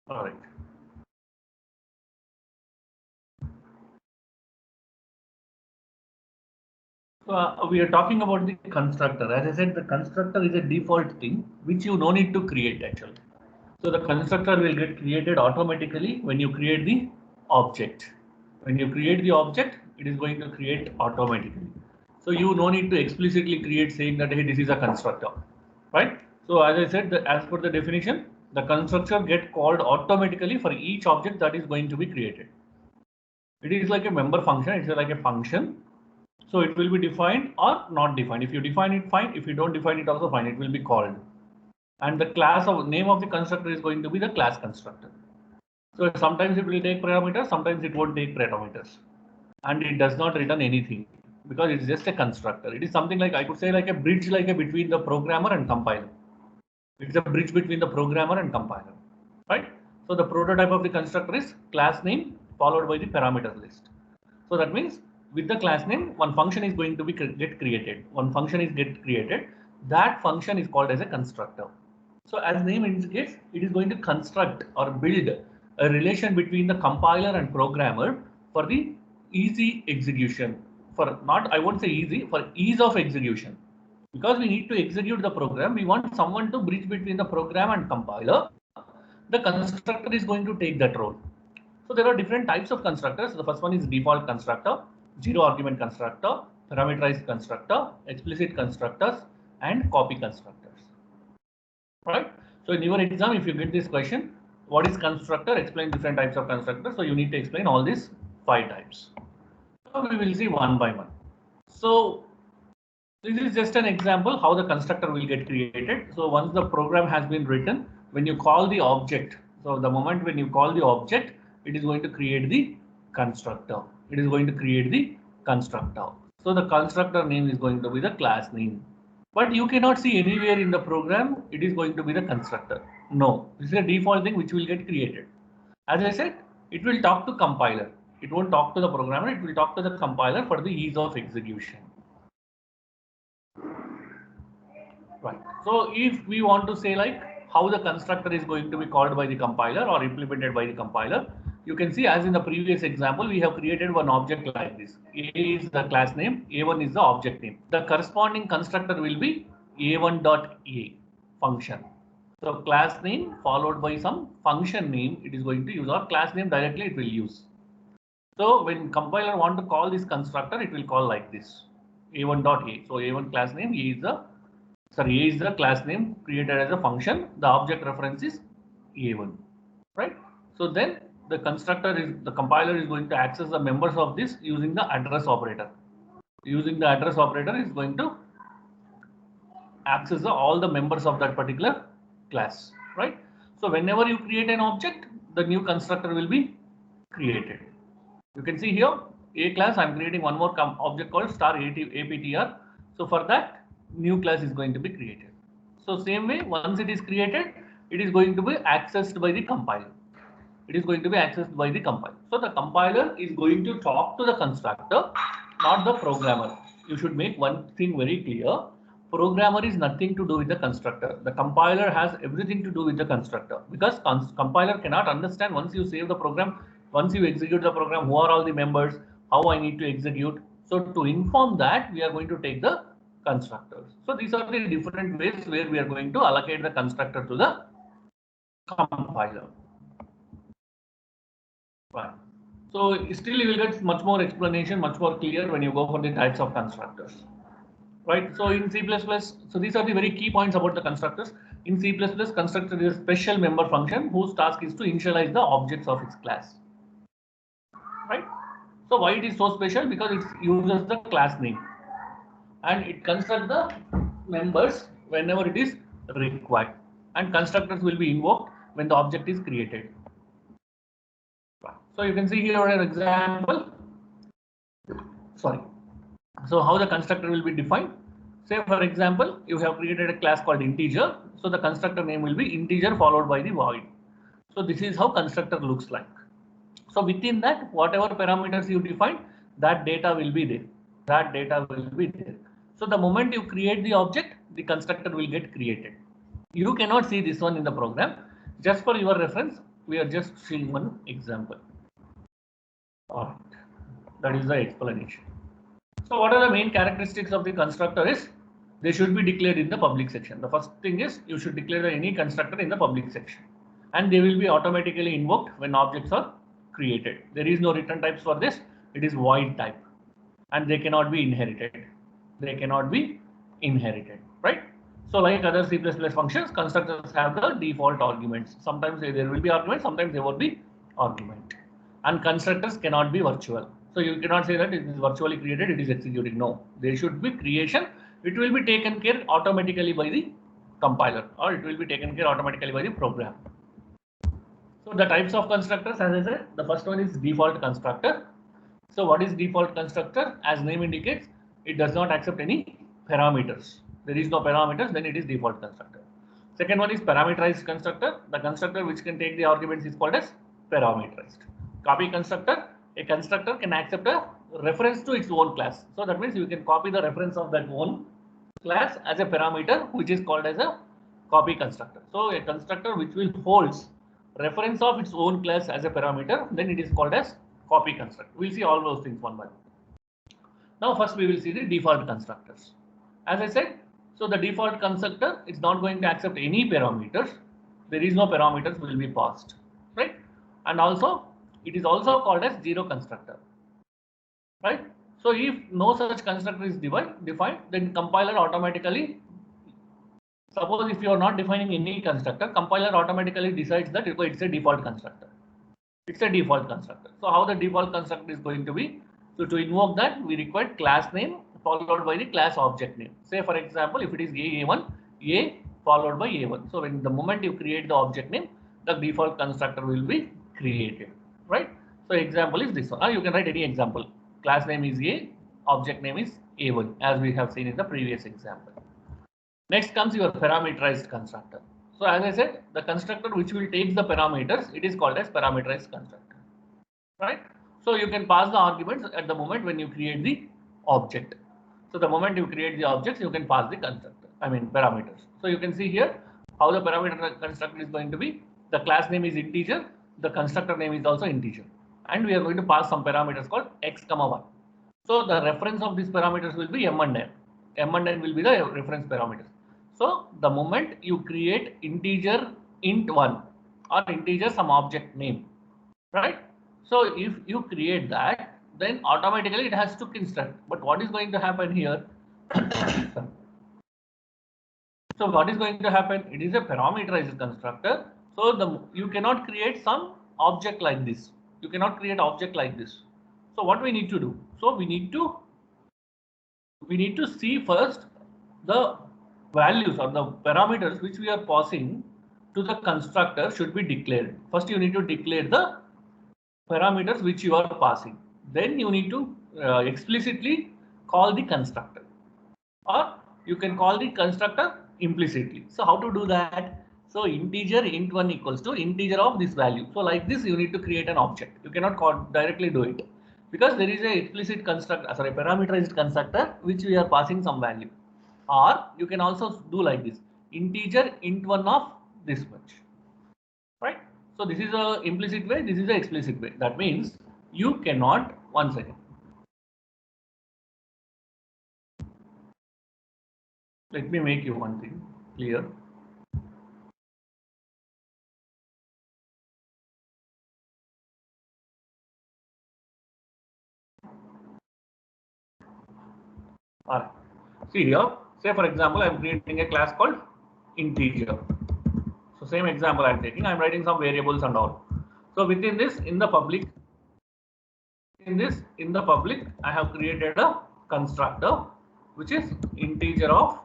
All right. So we are talking about the constructor. As I said, the constructor is a default thing which you no need to create actually. So the constructor will get created automatically when you create the object. When you create the object, it is going to create automatically. So you no need to explicitly create saying that hey, this is a constructor, right? So as I said, as per the definition, the constructor get called automatically for each object that is going to be created. It is like a member function. It's like a function. So it will be defined or not defined. If you define it, fine. If you don't define it, also fine. It will be called. And the class of name of the constructor is going to be the class constructor. So sometimes it will take parameters, sometimes it won't take parameters, and it does not return anything because it's just a constructor. It is something like I could say like a bridge, like a between the programmer and compiler. It's a bridge between the programmer and compiler, right? So the prototype of the constructor is class name followed by the parameter list. So that means with the class name, one function is going to be get created. One function is get created. That function is called as a constructor. So as name indicates, it is going to construct or build a relation between the compiler and programmer for the easy execution. For not, I won't say easy, for ease of execution. Because we need to execute the program, we want someone to bridge between the program and compiler. The constructor is going to take that role. So there are different types of constructors. The first one is default constructor, zero argument constructor, parameterized constructor, explicit constructors, and copy constructors. Right? So in your exam, if you get this question, what is constructor? Explain different types of constructors. So you need to explain all these 5 types. So we will see one by one. So this is just an example how the constructor will get created. So once the program has been written, when you call the object, so the moment when you call the object, it is going to create the constructor. It is going to create the constructor. So the constructor name is going to be the class name. But you cannot see anywhere in the program it is going to be the constructor. No, this is a default thing which will get created. As I said, it will talk to compiler. It won't talk to the programmer, it will talk to the compiler for the ease of execution. Right. So if we want to say like how the constructor is going to be called by the compiler or implemented by the compiler, you can see as in the previous example, we have created one object like this. A is the class name, A1 is the object name. The corresponding constructor will be A1.A function. So class name followed by some function name it is going to use, or class name directly it will use. So when compiler want to call this constructor, it will call like this A1.A. So A1 class name, A is the class name created as a function. The object reference is A1, right? So then the compiler is going to access the members of this using the address operator. Using the address operator is going to access all the members of that particular class, right? So whenever you create an object, the new constructor will be created. You can see here a class. I'm creating one more object called star aptr. So for that, new class is going to be created. So same way, once it is created, it is going to be accessed by the compiler. It is going to be accessed by the compiler. So the compiler is going to talk to the constructor, not the programmer. You should make one thing very clear. Programmer is nothing to do with the constructor. The compiler has everything to do with the constructor, because compiler cannot understand once you save the program, once you execute the program, who are all the members, how I need to execute. So to inform that, we are going to take the constructors. So these are the different ways where we are going to allocate the constructor to the compiler. Right. So still you will get much more explanation, much more clear when you go for the types of constructors. Right. So in C++, so these are the very key points about the constructors. In C++, constructor is a special member function whose task is to initialize the objects of its class. Right. So why it is so special? Because it uses the class name and it constructs the members whenever it is required, and constructors will be invoked when the object is created. So you can see here an example. Sorry. So how the constructor will be defined? Say for example, you have created a class called integer. So the constructor name will be integer followed by the void. So this is how constructor looks like. So within that, whatever parameters you define, that data will be there. That data will be there. So the moment you create the object, the constructor will get created. You cannot see this one in the program. Just for your reference, we are just seeing one example. Alright, that is the explanation. So what are the main characteristics of the constructor is they should be declared in the public section. The first thing is you should declare any constructor in the public section, and they will be automatically invoked when objects are created. There is no return types for this. It is void type, and they cannot be inherited. They cannot be inherited, right? So like other C++ functions, constructors have the default arguments. Sometimes there will be arguments, sometimes there will be argument. And constructors cannot be virtual. So you cannot say that it is virtually created, it is executing. No, there should be creation. It will be taken care automatically by the compiler, or it will be taken care automatically by the program. So the types of constructors, as I said, the first one is default constructor. So what is default constructor? As name indicates, it does not accept any parameters. There is no parameters, then it is default constructor. Second one is parameterized constructor. The constructor which can take the arguments is called as parameterized. Copy constructor. A constructor can accept a reference to its own class. So that means you can copy the reference of that own class as a parameter, which is called as a copy constructor. So a constructor which will holds reference of its own class as a parameter, then it is called as copy constructor. We'll see all those things one by one. Now first we will see the default constructors. As I said, so the default constructor is not going to accept any parameters. There is no parameters will be passed, right? And also it is also called as zero constructor, right? So if no such constructor is defined, then compiler automatically, suppose if you are not defining any constructor, compiler automatically decides that it's a default constructor. It's a default constructor. So how the default constructor is going to be? So to invoke that, we require class name followed by the class object name. Say for example, if it is A1, A followed by A1. So when the moment you create the object name, the default constructor will be created, right? So example is this one. Or you can write any example. Class name is A, object name is A1, as we have seen in the previous example. Next comes your parameterized constructor. So as I said, the constructor which will take the parameters, it is called as parameterized constructor, right? So you can pass the arguments at the moment when you create the object. So the moment you create the objects, you can pass the constructor, parameters. So you can see here how the parameter constructor is going to be. The class name is integer, the constructor name is also integer, and we are going to pass some parameters called x, y. So the reference of these parameters will be m and n. M and n will be the reference parameters. So the moment you create integer int1 or integer some object name, right? So if you create that, then automatically it has to construct. But what is going to happen here? So what is going to happen? It is a parameterized constructor. So you cannot create some object like this. You cannot create object like this. So what we need to do? So we need to see first the values or the parameters which we are passing to the constructor should be declared. First you need to declare the parameters which you are passing. Then you need to explicitly call the constructor, or you can call the constructor implicitly. So how to do that? So integer int1 equals to integer of this value. So like this you need to create an object. You cannot directly do it because there is a explicit constructor, parameterized constructor which we are passing some value. Or you can also do like this, integer int1 of this much, right? So this is a implicit way, this is a explicit way. That means you cannot, one second. Let me make you one thing clear. All right. See here, say for example, I'm creating a class called integer. So same example I'm taking, I'm writing some variables and all. So within this, in the public, I have created a constructor which is integer of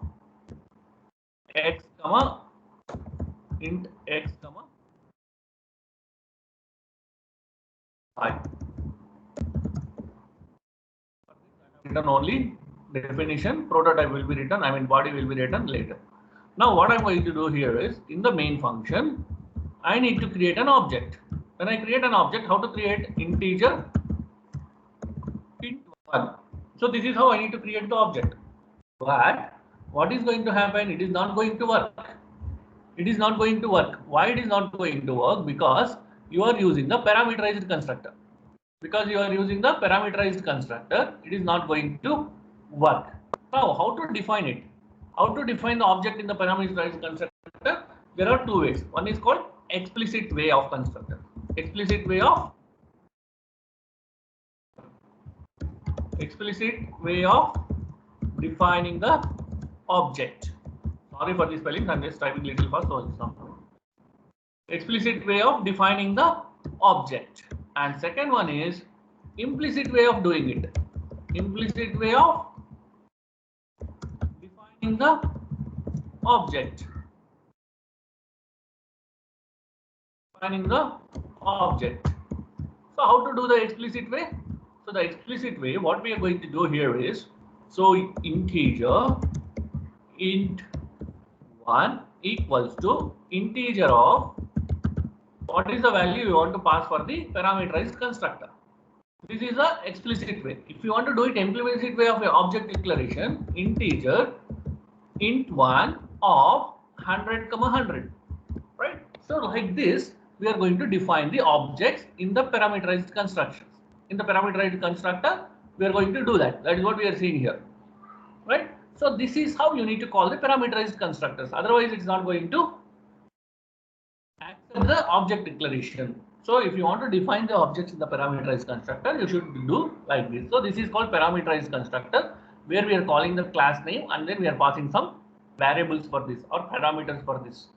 x comma int x comma I. Written only definition, prototype will be written, body will be written later. Now what I'm going to do here is, in the main function, I need to create an object. When I create an object, how to create integer int1. So this is how I need to create the object. But what is going to happen? It is not going to work. It is not going to work. Why it is not going to work? Because you are using the parameterized constructor. Because you are using the parameterized constructor, it is not going to work. Now, how to define it? How to define the object in the parameterized constructor? There are two ways. One is called explicit way of constructor. Explicit way of defining the object. Sorry for the spelling, I'm just typing little fast, so it's not. Explicit way of defining the object. And second one is implicit way of doing it. Implicit way of defining the object. Defining the object. So how to do the explicit way? So the explicit way, what we are going to do here is, so integer int1 equals to integer of what is the value you want to pass for the parameterized constructor. This is the explicit way. If you want to do it implicit way of your object declaration, integer int1 of 100, 100, right? So like this, we are going to define the objects in the parameterized constructions. In the parameterized constructor, we are going to do that. That is what we are seeing here, right? So this is how you need to call the parameterized constructors. Otherwise, it's not going to accept the object declaration. So if you want to define the objects in the parameterized constructor, you should do like this. So this is called parameterized constructor, where we are calling the class name and then we are passing some variables for this or parameters for this.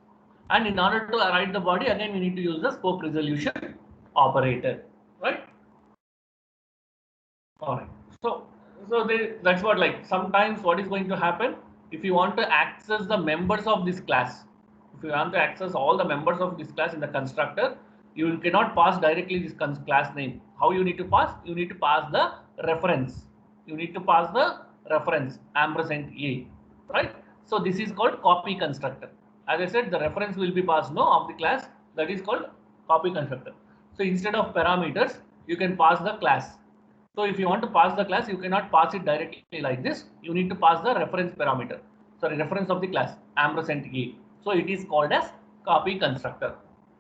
And in order to write the body, again we need to use the scope resolution operator, right? All right. So that's what, like, sometimes what is going to happen if you want to access the members of this class. If you want to access all the members of this class in the constructor, you cannot pass directly this class name. How you need to pass? You need to pass the reference. You need to pass the reference ampersand a, right? So this is called copy constructor. As I said, the reference will be passed no of the class. That is called copy constructor. So instead of parameters, you can pass the class. So if you want to pass the class, you cannot pass it directly like this. You need to pass the reference parameter. Sorry, reference of the class ampersand a. So it is called as copy constructor,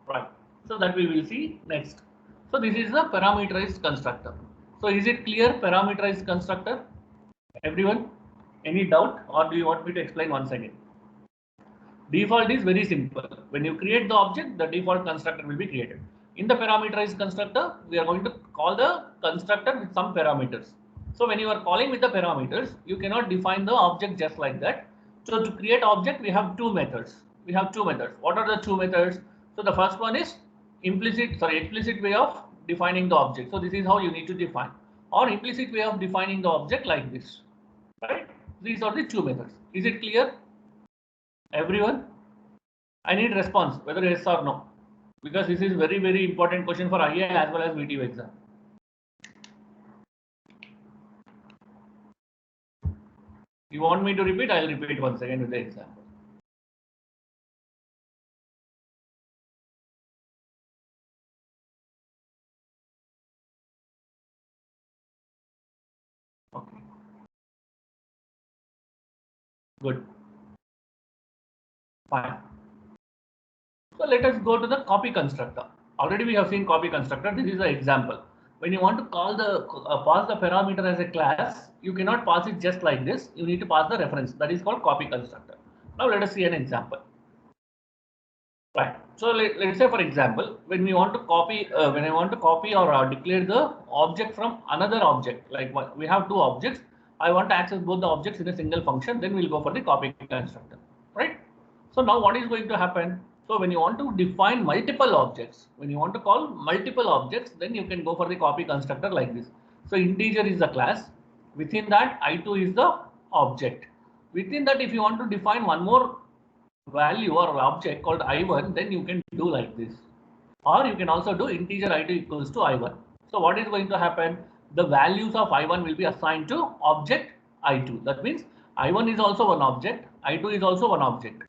right? So that we will see next. So this is the parameterized constructor. So is it clear, parameterized constructor? Everyone, any doubt, or do you want me to explain once again? Default is very simple. When you create the object, the default constructor will be created. In the parameterized constructor, we are going to call the constructor with some parameters. So when you are calling with the parameters, you cannot define the object just like that. So to create object, we have two methods. What are the two methods? So the first one is explicit way of defining the object. So this is how you need to define, or implicit way of defining the object like this, right? These are the two methods. Is it clear, everyone? I need response, whether yes or no, because this is very, very important question for IA as well as VTU exam. You want me to repeat? I'll repeat once again with the example. Okay. Good. Fine. So let us go to the copy constructor. Already we have seen copy constructor. This is the example. When you want to call the pass the parameter as a class, you cannot pass it just like this. You need to pass the reference. That is called copy constructor. Now let us see an example. Right. So let's say, for example, when we want to copy, when I want to copy or declare the object from another object, like we have two objects, I want to access both the objects in a single function, then we'll go for the copy constructor, right? So now what is going to happen? So when you want to define multiple objects, when you want to call multiple objects, then you can go for the copy constructor like this. So integer is the class. Within that, I2 is the object. Within that, if you want to define one more value or object called I1, then you can do like this. Or you can also do integer I2 equals to I1. So what is going to happen? The values of I1 will be assigned to object I2. That means I1 is also one object, I2 is also one object.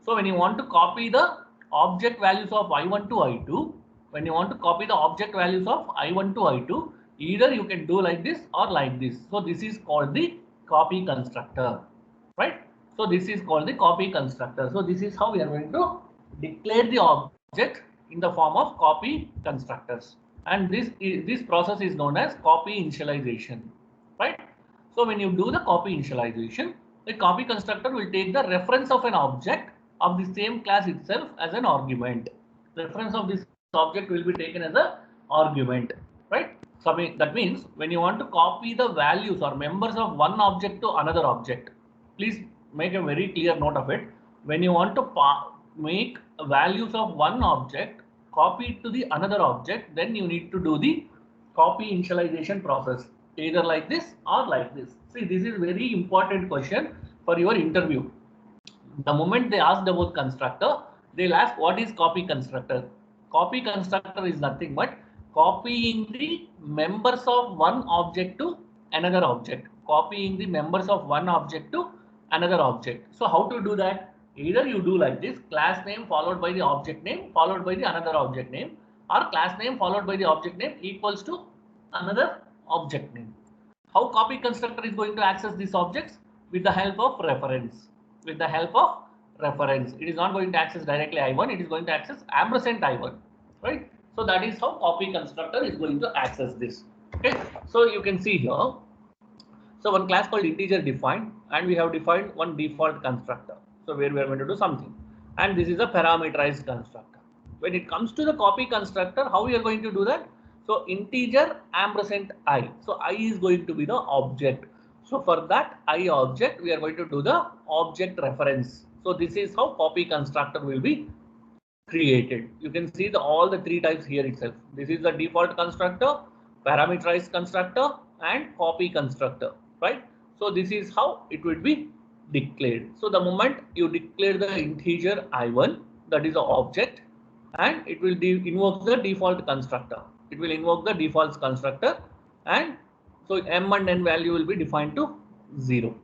So when you want to copy the object values of I1 to I2, when you want to copy the object values of I1 to I2, either you can do like this or like this. So this is called the copy constructor, right? So this is called the copy constructor. So this is how we are going to declare the object in the form of copy constructors. And this process is known as copy initialization, right? So when you do the copy initialization, the copy constructor will take the reference of an object of the same class itself as an argument. Reference of this object will be taken as an argument, right? So that means when you want to copy the values or members of one object to another object, please make a very clear note of it. When you want to make values of one object copy it to the another object, then you need to do the copy initialization process, either like this or like this. See, this is very important question for your interview. The moment they ask about constructor, they'll ask what is copy constructor. Copy constructor is nothing but copying the members of one object to another object. Copying the members of one object to another object. So how to do that? Either you do like this, class name followed by the object name followed by the another object name, or class name followed by the object name equals to another object name. How copy constructor is going to access these objects? With the help of reference. With the help of reference. It is not going to access directly I1, it is going to access ampersand I1, right? So that is how copy constructor is going to access this. Okay, so you can see here. So one class called integer defined, and we have defined one default constructor. So where we are going to do something, and this is a parameterized constructor. When it comes to the copy constructor, how we are going to do that? So integer ampersand I. So I is going to be the object. So for that I object, we are going to do the object reference. So this is how copy constructor will be created. You can see all the three types here itself. This is the default constructor, parameterized constructor, and copy constructor, right? So this is how it will be declared. So the moment you declare the integer I1, that is the object, and it will invoke the default constructor. It will invoke the default constructor, and so m and n value will be defined to 0.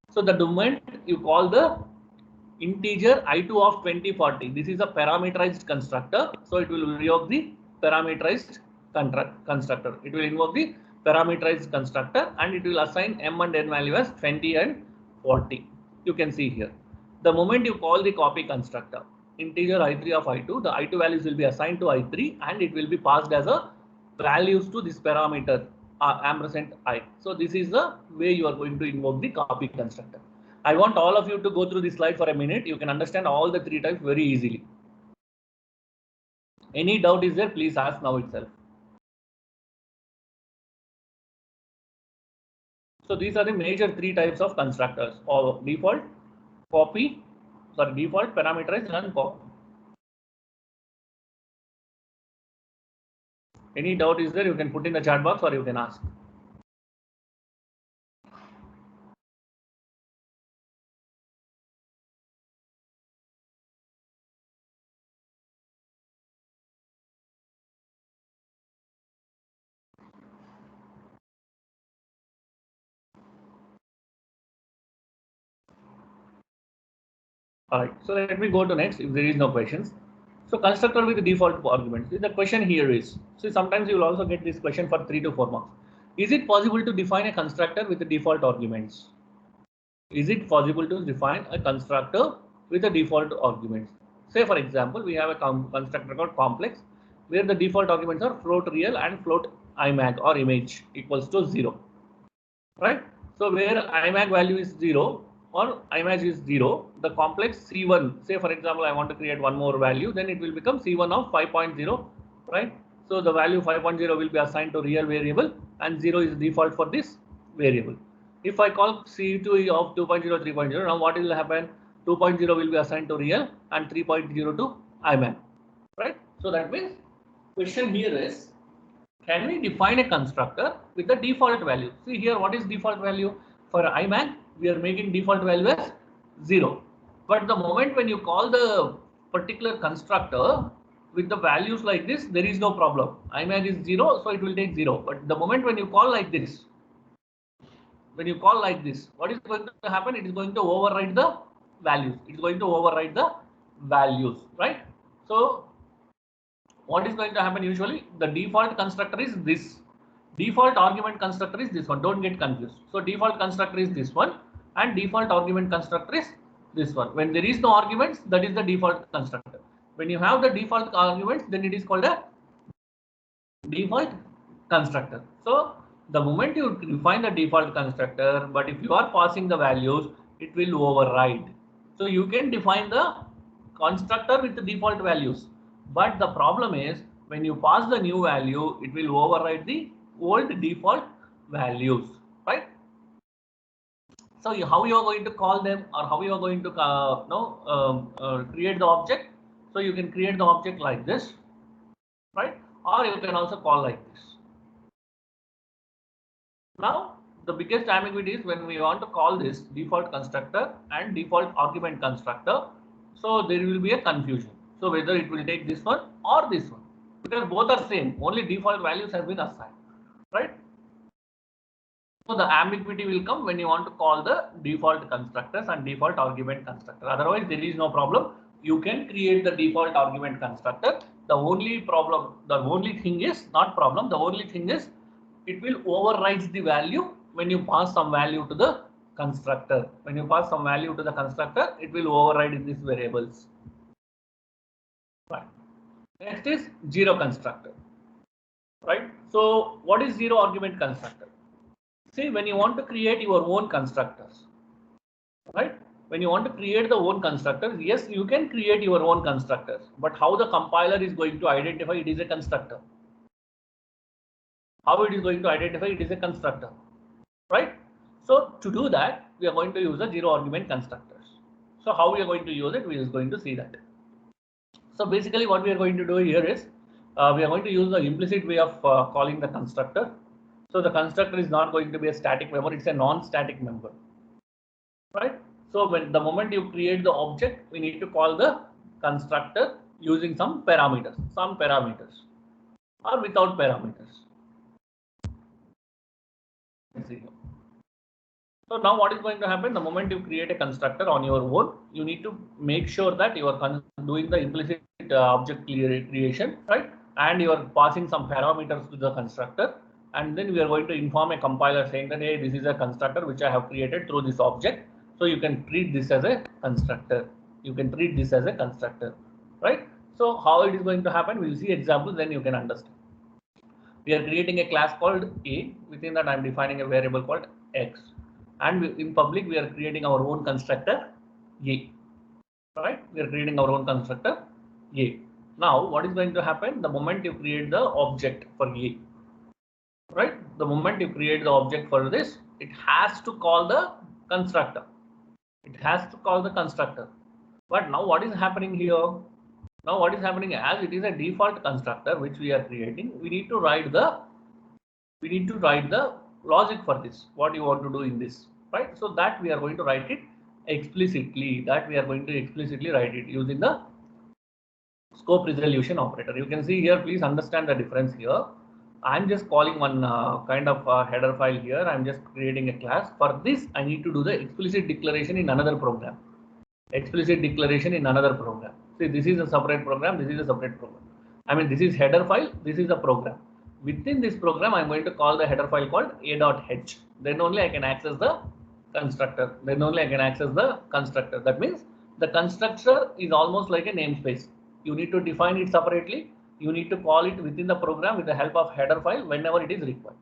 So the moment you call the integer I2 of 2040, this is a parameterized constructor. So it will invoke the parameterized constructor. It will invoke the parameterized constructor, and it will assign m and n value as 20 and 40. You can see here. The moment you call the copy constructor, integer I3 of I2, the I2 values will be assigned to I3, and it will be passed as a values to this parameter ampersand I. So this is the way you are going to invoke the copy constructor. I want all of you to go through this slide for a minute. You can understand all the three types very easily. Any doubt is there, please ask now itself. So these are the major three types of constructors, or default, copy, default, parameterized, and copy. Any doubt is there, you can put in the chat box or you can ask. All right, so let me go to next if there is no questions. So constructor with the default arguments. The question here is, so sometimes you will also get this question for 3 to 4 marks. Is it possible to define a constructor with the default arguments? Is it possible to define a constructor with the default arguments? Say for example, we have a constructor called complex, where the default arguments are float real and float imag or image equals to 0, right? So where imag value is 0 or image is 0, the complex C1, say for example, I want to create one more value, then it will become C1 of 5.0, right? So the value 5.0 will be assigned to real variable, and 0 is default for this variable. If I call C2 of 2.0, 3.0, now what will happen? 2.0 will be assigned to real and 3.0 to imag, right? So that means question here is, can we define a constructor with the default value? See here, what is default value? For imag, we are making default value as 0. But the moment when you call the particular constructor with the values like this, there is no problem. Imag is 0, so it will take 0. But the moment when you call like this, what is going to happen? It is going to override the values. It is going to override the values, right? So what is going to happen usually? The default constructor is this. Default argument constructor is this one. Don't get confused. So default constructor is this one, and default argument constructor is this one. When there is no arguments, that is the default constructor. When you have the default arguments, then it is called a default constructor. So the moment you define the default constructor, but if you are passing the values, it will override. So you can define the constructor with the default values, but the problem is when you pass the new value, it will override the old default values, right? So how you are going to call them, or how you are going to create the object? So you can create the object like this, right? Or you can also call like this. Now the biggest ambiguity is when we want to call this default constructor and default argument constructor. So there will be a confusion. So whether it will take this one or this one, because both are same, only default values have been assigned, right? So the ambiguity will come when you want to call the default constructors and default argument constructor. Otherwise, there is no problem. You can create the default argument constructor. The only problem, the only thing is not problem. The only thing is it will override the value when you pass some value to the constructor. When you pass some value to the constructor, it will override these variables. Right. Next is zero constructor. Right. So what is zero argument constructor? See, when you want to create your own constructors, right? When you want to create the own constructors, yes, you can create your own constructors, but how the compiler is going to identify it is a constructor? How it is going to identify it is a constructor, right? So to do that, we are going to use the zero argument constructors. So how we are going to use it, we are going to see that. So basically what we are going to do here is, we are going to use the implicit way of calling the constructor. So the constructor is not going to be a static member, it's a non-static member, right? So when the moment you create the object, we need to call the constructor using some parameters or without parameters. Let's see here. So now what is going to happen, the moment you create a constructor on your own, you need to make sure that you are doing the implicit object creation, right? And you are passing some parameters to the constructor. And then we are going to inform a compiler saying that, hey, this is a constructor which I have created through this object. So you can treat this as a constructor. You can treat this as a constructor, right? So how it is going to happen, we'll see examples, then you can understand. We are creating a class called A. Within that, I'm defining a variable called X. And in public, we are creating our own constructor A, right? We are creating our own constructor A. Now, what is going to happen? The moment you create the object for A, right? The moment you create the object for this, it has to call the constructor. It has to call the constructor. But now what is happening here? Now what is happening, as it is a default constructor which we are creating, we need to write the logic for this, what you want to do in this, right? So that we are going to write it explicitly, write it using the scope resolution operator. You can see here, please understand the difference here. I'm just calling one kind of header file here. I'm just creating a class. For this, I need to do the explicit declaration in another program. Explicit declaration in another program. See, this is a separate program. This is a separate program. I mean, this is header file. This is a program. Within this program, I'm going to call the header file called a.h. Then only I can access the constructor. That means the constructor is almost like a namespace. You need to define it separately. You need to call it within the program with the help of header file whenever it is required.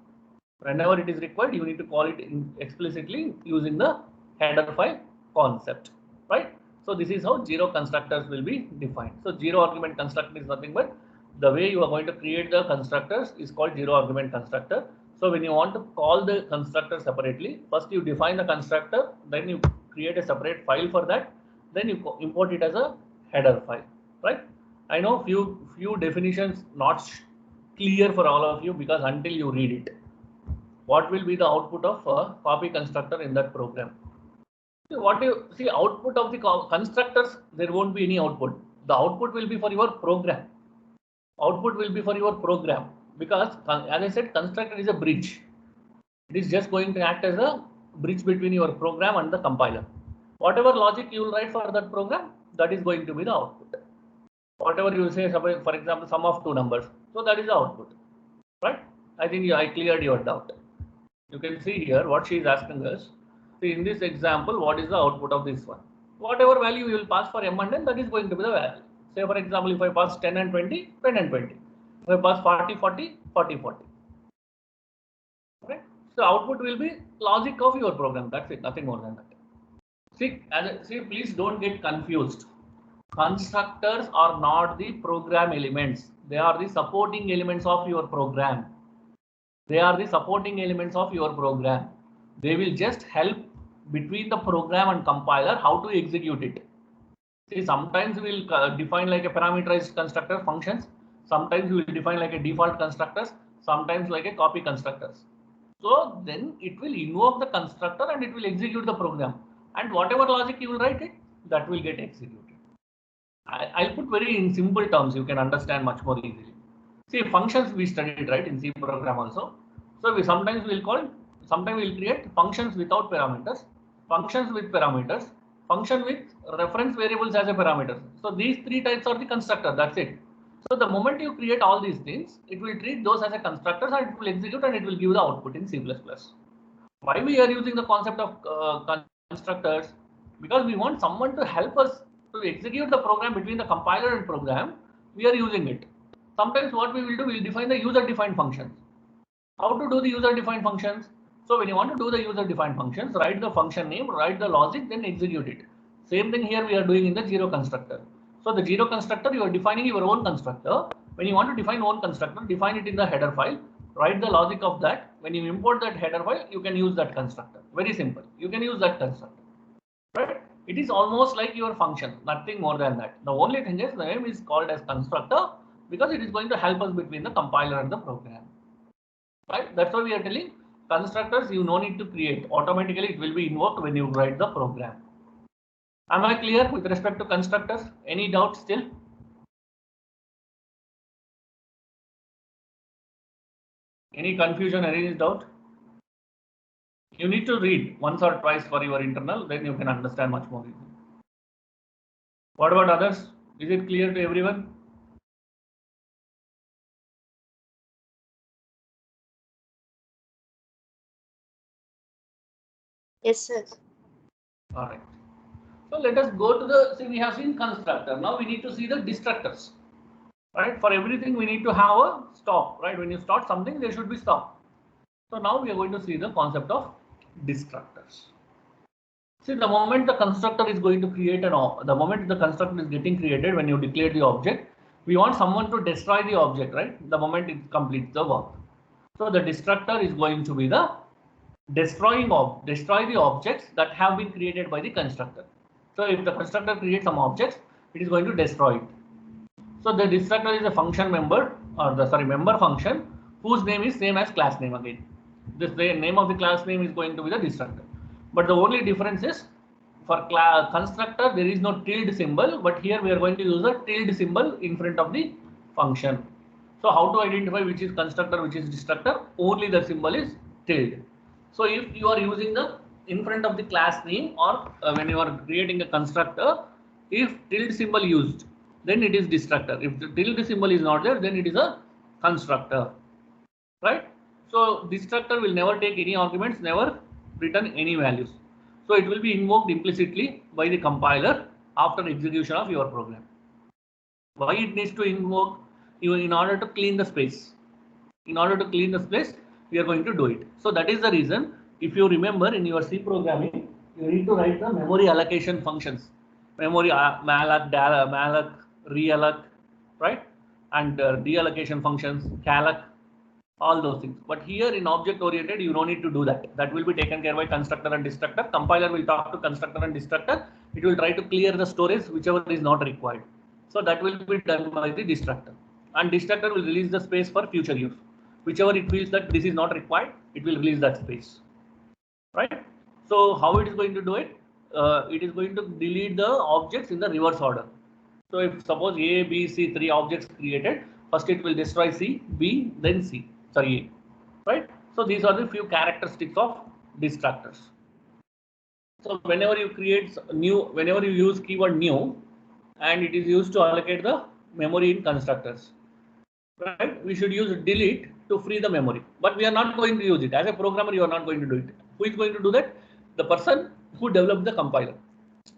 Whenever it is required, you need to call it explicitly using the header file concept, right? So this is how zero constructors will be defined. So zero argument constructor is nothing but the way you are going to create the constructors is called zero argument constructor. So when you want to call the constructor separately, first you define the constructor, then you create a separate file for that, then you import it as a header file, right? I know few definitions not clear for all of you, because until you read it, what will be the output of a copy constructor in that program? What you see, output of the constructors, there won't be any output. The output will be for your program. Because as I said, constructor is a bridge. It is just going to act as a bridge between your program and the compiler. Whatever logic you will write for that program, that is going to be the output. Whatever you will say, for example, sum of two numbers, so that is the output, right? I think I cleared your doubt. You can see here what she is asking us. See, in this example, what is the output of this one? Whatever value you will pass for m and n, that is going to be the value. Say for example, if I pass 10 and 20, 10 and 20. If I pass 40, 40, 40, 40. Right? So output will be logic of your program. That's it, nothing more than that. See, please don't get confused. Constructors are not the program elements. They are the supporting elements of your program. They are the supporting elements of your program. They will just help between the program and compiler how to execute it. See, sometimes we'll define like a parameterized constructor functions. Sometimes we will define like a default constructors. Sometimes like a copy constructors. So then it will invoke the constructor and it will execute the program. And whatever logic you will write it, that will get executed. I'll put very in simple terms, you can understand much more easily. See, functions we studied, right, in C program also. So we sometimes we'll create functions without parameters, functions with parameters, function with reference variables as a parameter. So these three types are the constructor, that's it. So the moment you create all these things, it will treat those as a constructors and it will execute and it will give the output in C++. Why we are using the concept of constructors? Because we want someone to help us to execute the program between the compiler and program. We are using it. Sometimes what we will do, we will define the user-defined functions. How to do the user-defined functions? So when you want to do the user-defined functions, write the function name, write the logic, then execute it. Same thing here we are doing in the zero constructor. So the zero constructor, you are defining your own constructor. When you want to define own constructor, define it in the header file, write the logic of that. When you import that header file, you can use that constructor. Very simple. You can use that constructor. Right? It is almost like your function, nothing more than that. The only thing is the name is called as constructor because it is going to help us between the compiler and the program. Right? That's why we are telling constructors you no need to create. Automatically it will be invoked when you write the program. Am I clear with respect to constructors? Any doubt still? Any confusion, any doubt? You need to read once or twice for your internal, then you can understand much more easily. What about others? Is it clear to everyone? Yes, sir. All right. So let us go to the, see, we have seen constructor. Now we need to see the destructors. Right? For everything we need to have a stop. Right? When you start something, there should be stop. So now we are going to see the concept of destructors. See, the moment the constructor is going to create the moment the constructor is getting created, when you declare the object, we want someone to destroy the object, right? The moment it completes the work. So the destructor is going to be the destroy the objects that have been created by the constructor. So if the constructor creates some objects, it is going to destroy it. So the destructor is a function member or the member function whose name is same as class name again. The name of the class name is going to be the destructor. But the only difference is for constructor there is no tilde symbol, but here we are going to use a tilde symbol in front of the function. So how to identify which is constructor, which is destructor? Only the symbol is tilde. So if you are using the in front of the class name or when you are creating a constructor, if tilde symbol used, then it is destructor. If the tilde symbol is not there, then it is a constructor, right? So destructor will never take any arguments, never return any values. So it will be invoked implicitly by the compiler after execution of your program. Why it needs to invoke? In order to clean the space. In order to clean the space, we are going to do it. So that is the reason, if you remember in your C programming, you need to write the memory allocation functions. Memory malloc, malloc, realloc, right? And deallocation functions, calloc, all those things. But here in object oriented, you don't need to do that. That will be taken care by constructor and destructor. Compiler will talk to constructor and destructor. It will try to clear the storage, whichever is not required. So that will be done by the destructor. And destructor will release the space for future use. Whichever it feels that this is not required, it will release that space. Right? So how it is going to do it? It is going to delete the objects in the reverse order. So if suppose A, B, C, 3 objects created, first it will destroy C, B, then C. Sorry, A. Right? So these are the few characteristics of destructors. So whenever you use keyword new, and it is used to allocate the memory in constructors. Right? We should use delete to free the memory, but we are not going to use it. As a programmer, you are not going to do it. Who is going to do that? The person who developed the compiler.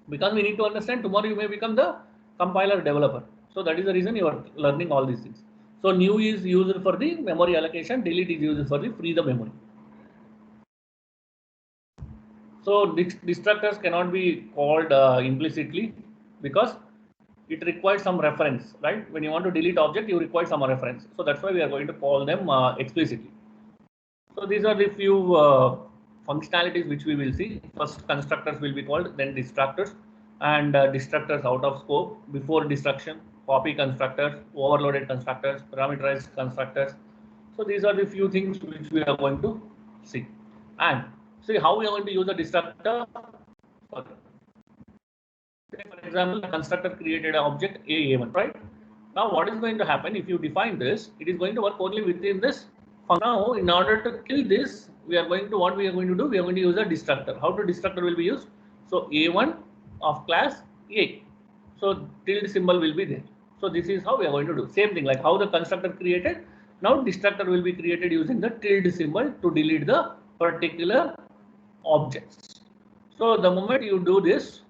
Because we need to understand tomorrow you may become the compiler developer. So that is the reason you are learning all these things. So new is used for the memory allocation, delete is used for the free the memory. So destructors cannot be called implicitly because it requires some reference, right? When you want to delete object, you require some reference. So that's why we are going to call them explicitly. So these are the few functionalities which we will see. First constructors will be called, then destructors, and destructors out of scope, before destruction, copy constructors, overloaded constructors, parameterized constructors. So these are the few things which we are going to see. And see how we are going to use a destructor. For example, the constructor created an object A1, right? Now what is going to happen if you define this? It is going to work only within this. Now, in order to kill this, we are going to what we are going to do? We are going to use a destructor. How to destructor will be used? So A1 of class A. So tilde symbol will be there. So this is how we are going to do. Same thing like how the constructor created. Now destructor will be created using the tilde symbol to delete the particular objects. So the moment you do this,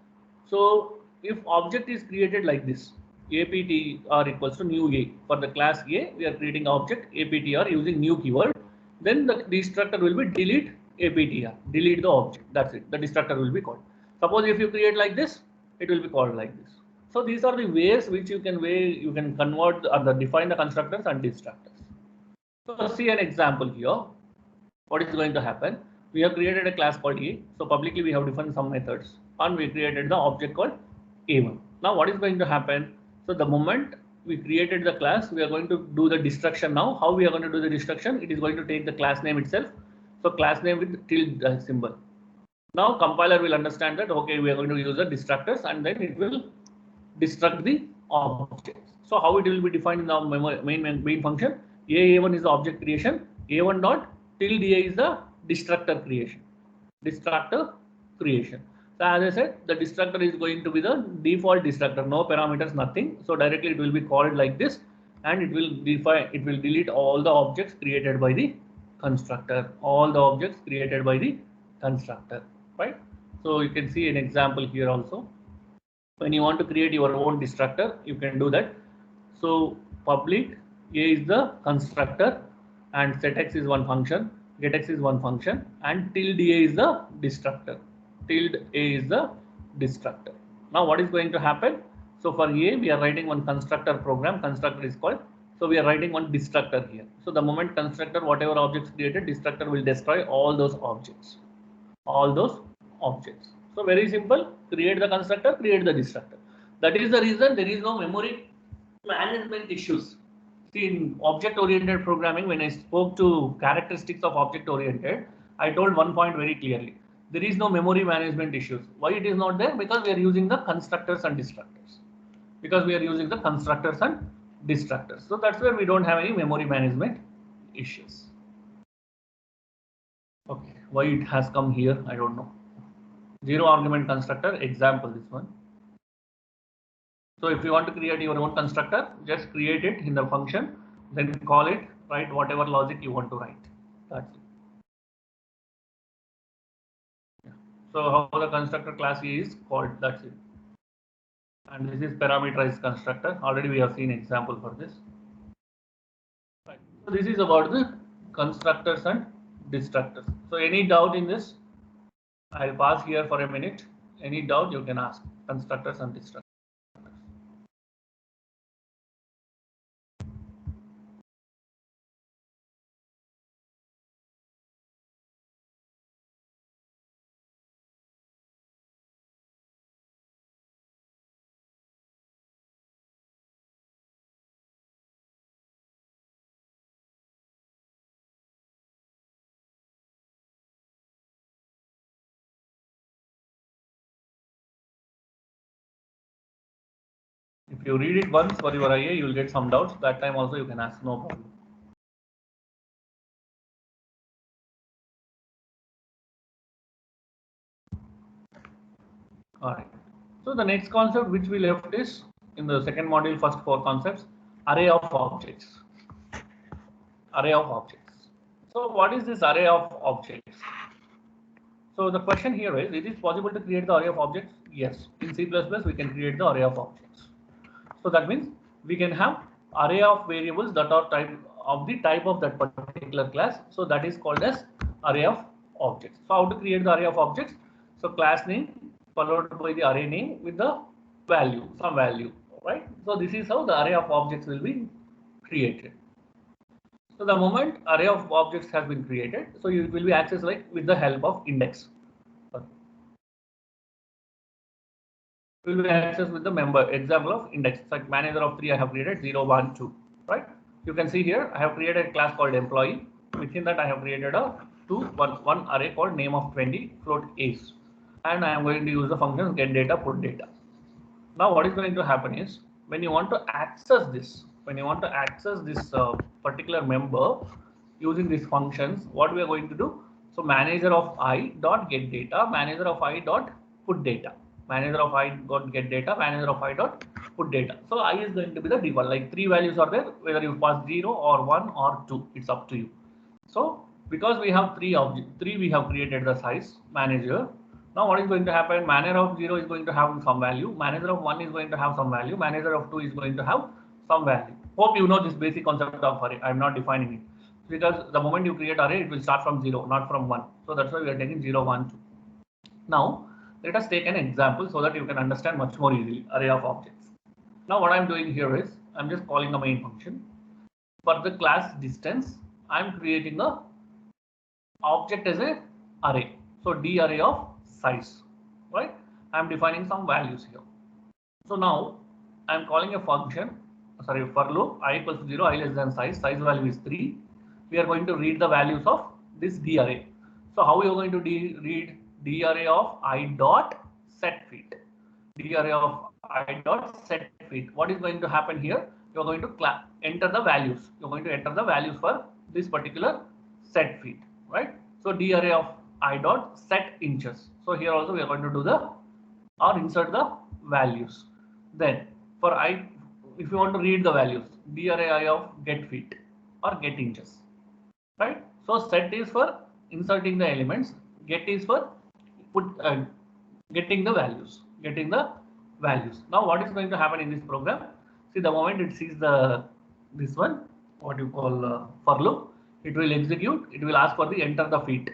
so if object is created like this, aptr equals to new a, for the class A, we are creating object aptr using new keyword. Then the destructor will be delete aptr, delete the object. That's it. The destructor will be called. Suppose if you create like this, it will be called like this. So these are the ways which you can convert or define the constructors and destructors. So see an example here. What is going to happen? We have created a class called A. So publicly we have defined some methods and we created the object called A1. Now what is going to happen? So the moment we created the class, we are going to do the destruction now. How we are going to do the destruction? It is going to take the class name itself. So class name with tilde symbol. Now compiler will understand that, okay, we are going to use the destructors and then it will destruct the objects. So how it will be defined in the main function? A1 is the object creation. A1 dot tilde A is the destructor creation. Destructor creation. So as I said, the destructor is going to be the default destructor, no parameters, nothing. So directly it will be called like this, and it will delete all the objects created by the constructor. All the objects created by the constructor, right? So you can see an example here also. When you want to create your own destructor, you can do that. So public A is the constructor and setx is one function, getx is one function, and tilde A is the destructor. Tilde A is the destructor. Now what is going to happen? So for A, we are writing one constructor program. Constructor is called. So we are writing one destructor here. So the moment constructor, whatever objects created, destructor will destroy all those objects. All those objects. So very simple. Create the constructor, create the destructor. That is the reason there is no memory management issues. See, in object-oriented programming, when I spoke to characteristics of object-oriented, I told one point very clearly. There is no memory management issues. Why it is not there? Because we are using the constructors and destructors. Because we are using the constructors and destructors. So that's where we don't have any memory management issues. Okay, why it has come here, I don't know. Zero argument constructor, example this one. So if you want to create your own constructor, just create it in the function, then call it, write whatever logic you want to write. That's it. Yeah. So how the constructor class is called, that's it. And this is parameterized constructor. Already we have seen example for this. Right. So this is about the constructors and destructors. So any doubt in this? I'll pause here for a minute. Any doubt you can ask. Constructors and destructors. If you read it once for your IA, you will get some doubts. That time also you can ask, no problem. All right. So the next concept which we left is in the second module, first four concepts, array of objects. Array of objects. So what is this array of objects? So the question here is it possible to create the array of objects? Yes. In C++, we can create the array of objects. So that means we can have array of variables that are type of the type of that particular class. So that is called as array of objects. So how to create the array of objects? So class name followed by the array name with the value, some value, right? So this is how the array of objects will be created. So the moment array of objects has been created, so it will be accessed like with the help of index. It will be accessed with the member example of index. Like manager of 3 I have created 0, 1, 2, right? You can see here I have created a class called employee. Within that I have created a one array called name of 20 float ace, and I am going to use the function get data put data. Now what is going to happen is when you want to access this, particular member using these functions, what we are going to do? So manager of I dot get data, manager of I dot put data, manager of I dot get data, manager of I dot put data. So I is going to be the default, like 3 values are there, whether you pass 0 or 1 or 2, it's up to you. So because we have three we have created the size manager. Now what is going to happen? Manager of 0 is going to have some value, manager of 1 is going to have some value, manager of 2 is going to have some value. Hope you know this basic concept of array. I am not defining it because the moment you create array, it will start from 0, not from 1. So that's why we are taking 0, 1, 2. Now let us take an example so that you can understand much more easily array of objects. Now what I am doing here is I am just calling the main function. For the class distance, I am creating a object as a array. So d array of size, right? I am defining some values here. So now I am calling a function, sorry, for loop I equals to 0, I less than size value is 3. We are going to read the values of this d array. So how we are going to read d array of I dot set feet? D array of I dot set feet. What is going to happen here? You are going to enter the values. You are going to enter the values for this particular set feet, right? So d array of I dot set inches. So here also we are going to do the or insert the values. Then for I, if you want to read the values, d array I of get feet or get inches, right? So set is for inserting the elements, get is for getting the values, Now what is going to happen in this program? See, the moment it sees this one, what you call for loop, it will execute, it will ask for the enter the feet,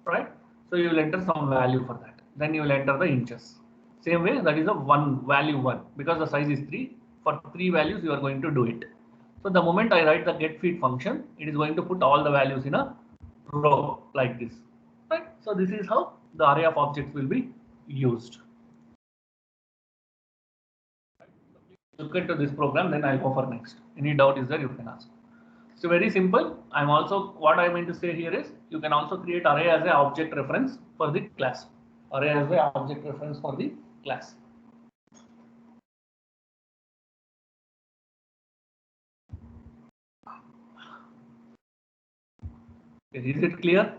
right? So you will enter some value for that, then you will enter the inches. Same way, that is a value 1, because the size is 3. For 3 values you are going to do it. So the moment I write the get feet function, it is going to put all the values in a row like this, right? So this is how the array of objects will be used. Look into this program, then I'll go for next. Any doubt is there, you can ask. So very simple. What I mean to say here is you can also create array as a object reference for the class. Array as a object reference for the class. Is it clear?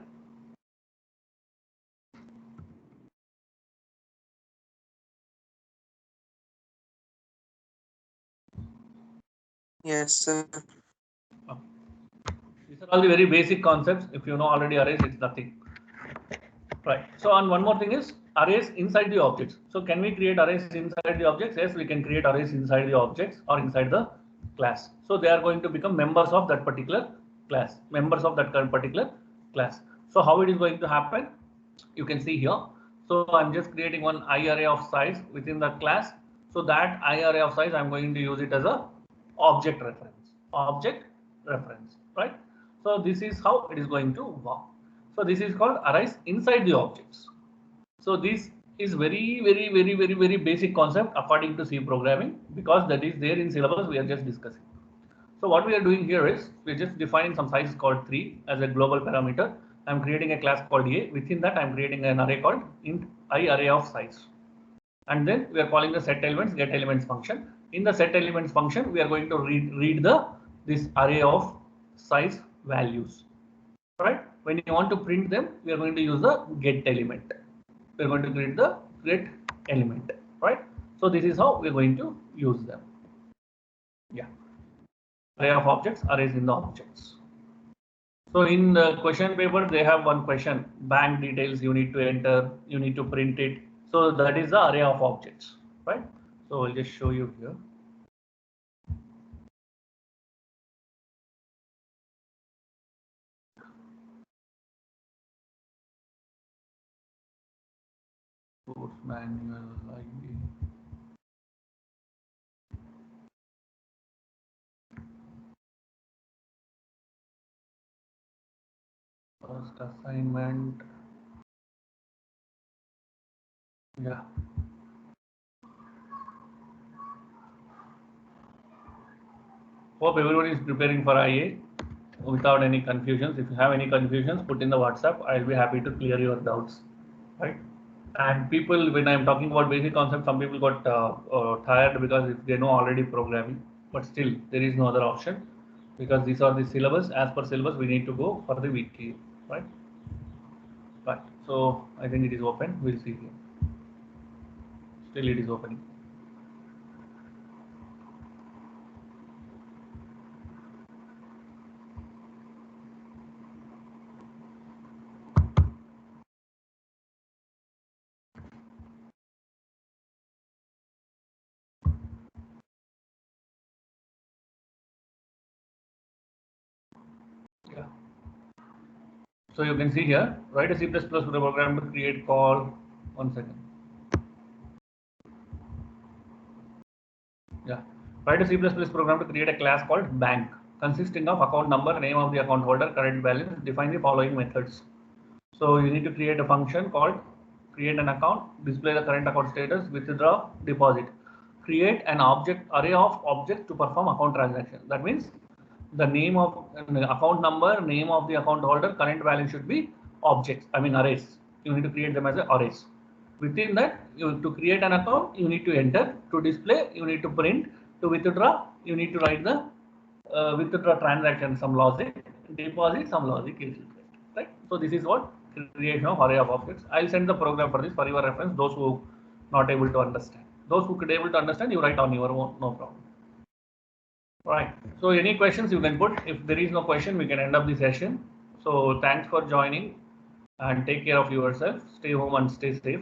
Yes, sir. These are all the very basic concepts. If you know already arrays, it's nothing. Right. So, and one more thing is arrays inside the objects. So, can we create arrays inside the objects? Yes, we can create arrays inside the objects or inside the class. So, they are going to become members of that particular class. So, how it is going to happen? You can see here. So, I'm just creating one I array of size within the class. So, that I array of size, I'm going to use it as a object reference, right? So, this is how it is going to work. So this is called arrays inside the objects. So this is very basic concept according to C programming, because that is there in syllabus we are just discussing. So what we are doing here is we are just defining some size called 3 as a global parameter. I am creating a class called A. Within that I am creating an array called int I array of size. And then we are calling the set elements get elements function. In the set elements function we are going to read this array of size values, right? When you want to print them, we are going to use the get element. We are going to create the get element, right? So this is how we are going to use them. Yeah. Array of objects, arrays in the objects. So in the question paper, they have one question: bank details you need to enter, you need to print it. So that is the array of objects, right? So I'll just show you here. Course manual ID. First assignment. Yeah. Hope everyone is preparing for IA without any confusions. If you have any confusions, put in the WhatsApp. I'll be happy to clear your doubts. Right. And people, when I'm talking about basic concepts, some people got tired because if they know already programming, but still there is no other option because these are the syllabus. As per syllabus, we need to go for the weekly, right? Right. So I think it is open. We'll see here. Still, it is opening. Yeah. So you can see here, write a C++ program to create call. 1 second. Yeah. Write a C++ program to create a class called bank consisting of account number, name of the account holder, current balance. Define the following methods. So you need to create a function called create an account, display the current account status, withdraw, deposit. Create an object array of objects to perform account transaction. That means the name of account number, name of the account holder, current value should be objects. I mean arrays. You need to create them as arrays. Within that, to create an account, you need to enter. To display, you need to print. To withdraw, you need to write the withdraw transaction, some logic. Deposit, some logic is required. Right. So this is what creation of array of objects. I'll send the program for this for your reference. Those who not able to understand. Those who could able to understand, you write on your own, no problem. Right. So any questions you can put. If there is no question, we can end up the session. So thanks for joining and take care of yourself. Stay home and stay safe.